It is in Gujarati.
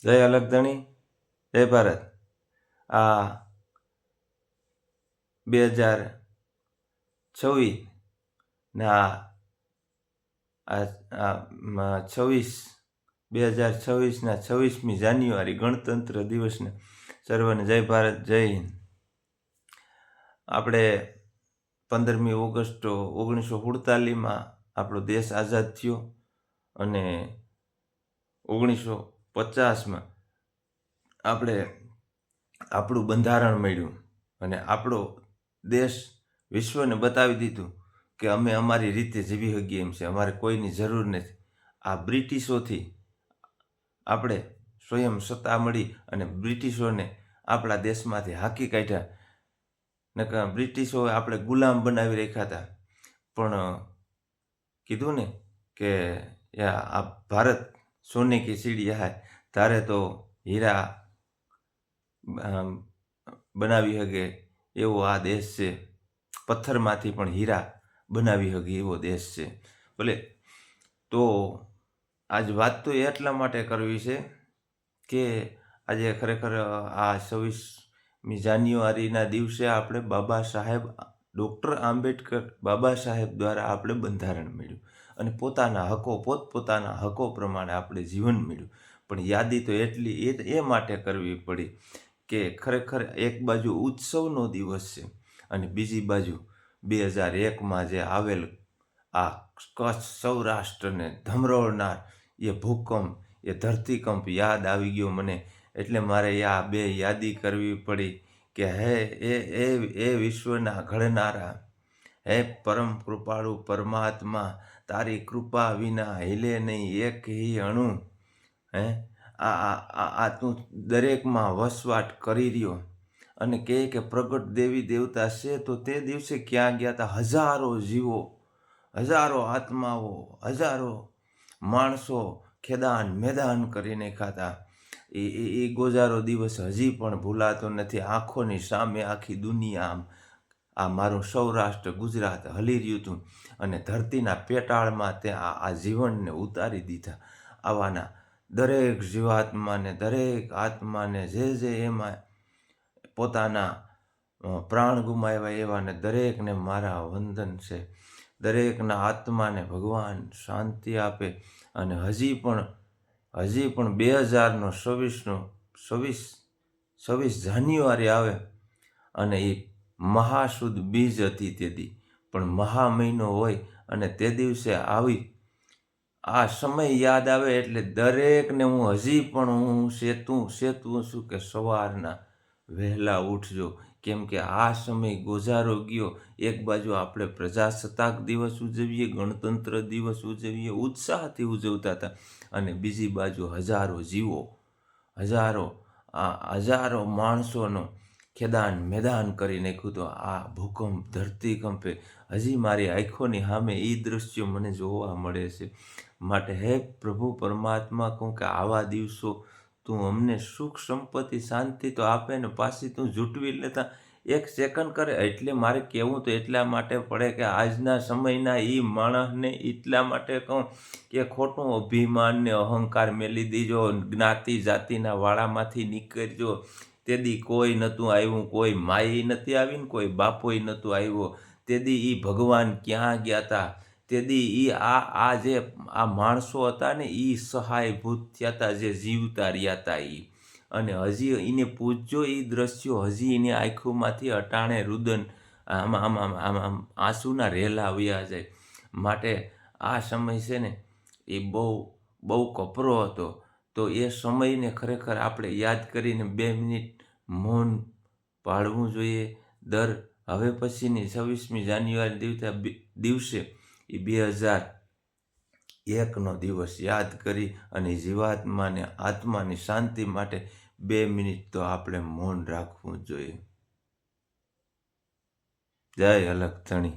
જય અલગધણી, જય ભારત। આ 2026 ના 26મી જાન્યુઆરી ગણતંત્ર દિવસને સર્વને જય ભારત, જય હિન્દ। આપણે 15મી ઓગસ્ટ 1947માં આપણો દેશ આઝાદ થયો અને 1950માં આપણે આપણું બંધારણ મળ્યું અને આપણો દેશ વિશ્વને બતાવી દીધું કે અમે અમારી રીતે જીવી શકીએ એમ છે, અમારે કોઈની જરૂર નથી। આ બ્રિટિશોથી આપણે સ્વયં સત્તા મળી અને બ્રિટિશોને આપણા દેશમાંથી હાંકી કાઢ્યા। નકર બ્રિટિશોએ આપણે ગુલામ બનાવી રાખ્યા હતા, પણ કીધું ને કે આ ભારત સોને કી ચીડિયા હૈ, તારે તો હીરા બનાવી શકે એવો આ દેશ છે, પથ્થરમાંથી પણ હીરા બનાવી શકે એવો દેશ છે। ભલે તો આજ વાત તો એટલા માટે કરવી છે કે આજે ખરેખર આ 26મી જાન્યુઆરીના દિવસે આપણે બાબા સાહેબ ડૉક્ટર આંબેડકર બાબા સાહેબ દ્વારા આપણે બંધારણ મળ્યું અને પોતાના હકો પોતપોતાના હકો પ્રમાણે આપણે જીવન મળ્યું। પણ યાદી તો એટલી એ માટે કરવી પડી કે ખરેખર એક બાજુ ઉત્સવનો દિવસ છે અને બીજી બાજુ 2001માં જે આવેલ આ કચ્છ સૌરાષ્ટ્રને ધમરોળનાર એ ભૂકંપ, એ ધરતીકંપ યાદ આવી ગયો મને, એટલે મારે આ બે યાદી કરવી પડી કે હે વિશ્વના ઘડનારા, હે પરમ કૃપાળુ પરમાત્મા, તારી કૃપા વિના हिले નહીં એક હી અણુ। હે આ તું દરેકમાં વસવાટ કરી રહ્યો અને કહે કે પ્રગટ દેવી દેવતા છે તો તે દિવસે ક્યાં ગયા હતા? હજારો જીવો, હજારો આત્માઓ, હજારો માણસો ખેદાન મેદાન કરી નાખ્યા હતા। એ ગોજારો દિવસ હજી પણ ભૂલાતો નથી। આંખોની સામે આખી દુનિયા આ મારું સૌરાષ્ટ્ર ગુજરાત હલી રહ્યું હતું અને ધરતીના પેટાળમાં તે આ જીવનને ઉતારી દીધા। આવાના દરેક જીવાત્માને, દરેક આત્માને જે એમાં પોતાના પ્રાણ ગુમાવ્યા એવાને દરેકને મારા વંદન છે। દરેકના આત્માને ભગવાન શાંતિ આપે અને હજી પણ 2026 જાન્યુઆરી આવે અને એ મહાસુદ બીજ હતી તેથી, પણ મહા મહિનો હોય અને તે દિવસે આવી આ સમય યાદ આવે એટલે દરેકને હું હજી પણ હું સેતું છું કે સવારના વહેલા ઉઠજો, કેમ કે આ સમય ગોજારો ગયો। એક બાજુ આપણે પ્રજાસત્તાક દિવસ ઉજવીએ, ગણતંત્ર દિવસ ઉજવીએ, ઉત્સાહથી ઉજવતા હતા અને બીજી બાજુ હજારો જીવો, હજારો માણસોનો ખેદાન મેદાન કરી નાખ્યું। તો આ ભૂકંપ ધરતીકંપે હજી મારી આંખોની સામે એ દૃશ્યો મને જોવા મળે છે। માટે હે પ્રભુ પરમાત્મા, કહું કે આવા દિવસો તું અમને સુખ સંપત્તિ શાંતિ તો આપે ને પાછી તું જૂટવી લેતા એક સેકન્ડ કરે। એટલે મારે કહેવું તો એટલા માટે પડે કે આજના સમયના એ માણસને એટલા માટે કહું કે ખોટું અભિમાન ને અહંકાર મેલી દીજો, જ્ઞાતિ જાતિના વાળામાંથી નીકળજો। તેદી કોઈ નહોતું આવ્યું, કોઈ માઈ નથી આવીને કોઈ બાપોય નહોતું આવ્યો, તેદી એ ભગવાન ક્યાં ગયા હતા? તેદી એ જે આ માણસો હતા ને એ સહાયભૂત થયા હતા, જે જીવતા રહ્યા હતા એ, અને હજી એને પૂછજો એ દ્રશ્યો હજી એની આંખોમાંથી અટાણે રુદન આમ આંસુના રેલા વયા જાય। માટે આ સમય છે ને એ બહુ કપરો હતો, તો એ સમયને ખરેખર આપણે યાદ કરીને 2 મિનિટ મૌન પાળવું જોઈએ। હવે પછીની 26મી જાન્યુઆરી દિવસે એ 2001નો દિવસ યાદ કરી અને જીવાત્માને આત્માની શાંતિ માટે 2 મિનિટ તો આપણે મૌન રાખવું જોઈએ। જય અલગધણી।